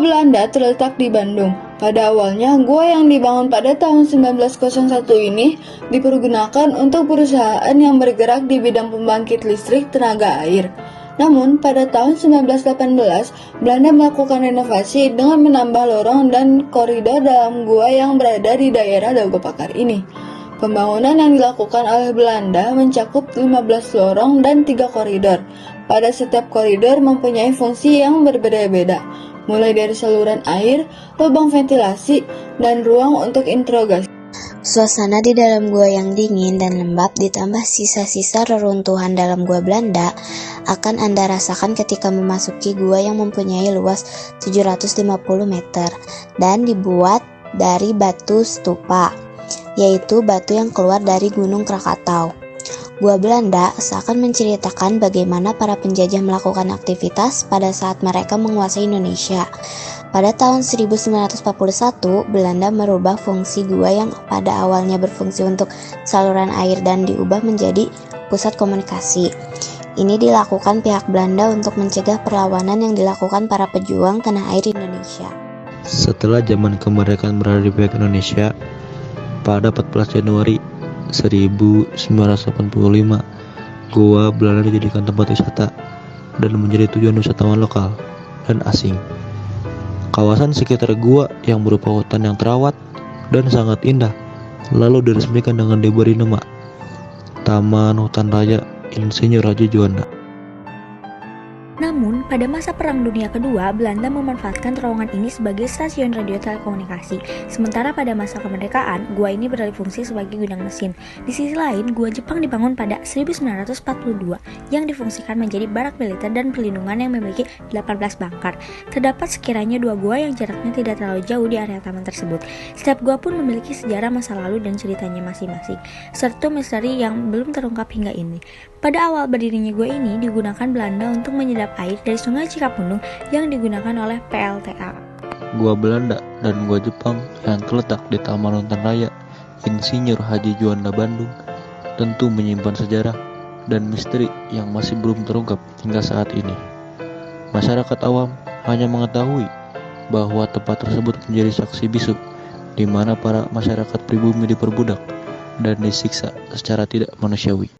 Belanda terletak di Bandung. Pada awalnya, gua yang dibangun pada tahun 1901 ini dipergunakan untuk perusahaan yang bergerak di bidang pembangkit listrik tenaga air. Namun, pada tahun 1918, Belanda melakukan renovasi dengan menambah lorong dan koridor dalam gua yang berada di daerah Dago Pakar ini. Pembangunan yang dilakukan oleh Belanda mencakup 15 lorong dan 3 koridor. Pada setiap koridor mempunyai fungsi yang berbeda-beda, mulai dari saluran air, lubang ventilasi, dan ruang untuk interogasi. Suasana di dalam gua yang dingin dan lembab ditambah sisa-sisa reruntuhan dalam gua Belanda akan Anda rasakan ketika memasuki gua yang mempunyai luas 750 meter dan dibuat dari batu stupa, yaitu batu yang keluar dari Gunung Krakatau. Gua Belanda seakan menceritakan bagaimana para penjajah melakukan aktivitas pada saat mereka menguasai Indonesia. Pada tahun 1941, Belanda merubah fungsi gua yang pada awalnya berfungsi untuk saluran air dan diubah menjadi pusat komunikasi. Ini dilakukan pihak Belanda untuk mencegah perlawanan yang dilakukan para pejuang tanah air Indonesia. Setelah zaman kemerdekaan berada di pihak Indonesia, pada 14 Januari 1985, Goa Belanda dijadikan tempat wisata dan menjadi tujuan wisatawan lokal dan asing. Kawasan sekitar gua yang berupa hutan yang terawat dan sangat indah lalu diresmikan dengan diberi nama Taman Hutan Raya Insinyur Haji Juanda. Namun, pada masa Perang Dunia Kedua, Belanda memanfaatkan terowongan ini sebagai stasiun radio telekomunikasi. Sementara pada masa kemerdekaan, gua ini beralih fungsi sebagai gudang mesin. Di sisi lain, gua Jepang dibangun pada 1942 yang difungsikan menjadi barak militer dan perlindungan yang memiliki 18 bangkar. Terdapat sekiranya 2 gua yang jaraknya tidak terlalu jauh di area taman tersebut. Setiap gua pun memiliki sejarah masa lalu dan ceritanya masing-masing, serta misteri yang belum terungkap hingga ini. Pada awal berdirinya gua ini digunakan Belanda untuk menyedap air dari sungai Cikapundung yang digunakan oleh PLTA. Gua Belanda dan gua Jepang yang terletak di Taman Hutan Raya Insinyur Haji Juanda Bandung tentu menyimpan sejarah dan misteri yang masih belum terungkap hingga saat ini. Masyarakat awam hanya mengetahui bahwa tempat tersebut menjadi saksi bisu di mana para masyarakat pribumi diperbudak dan disiksa secara tidak manusiawi.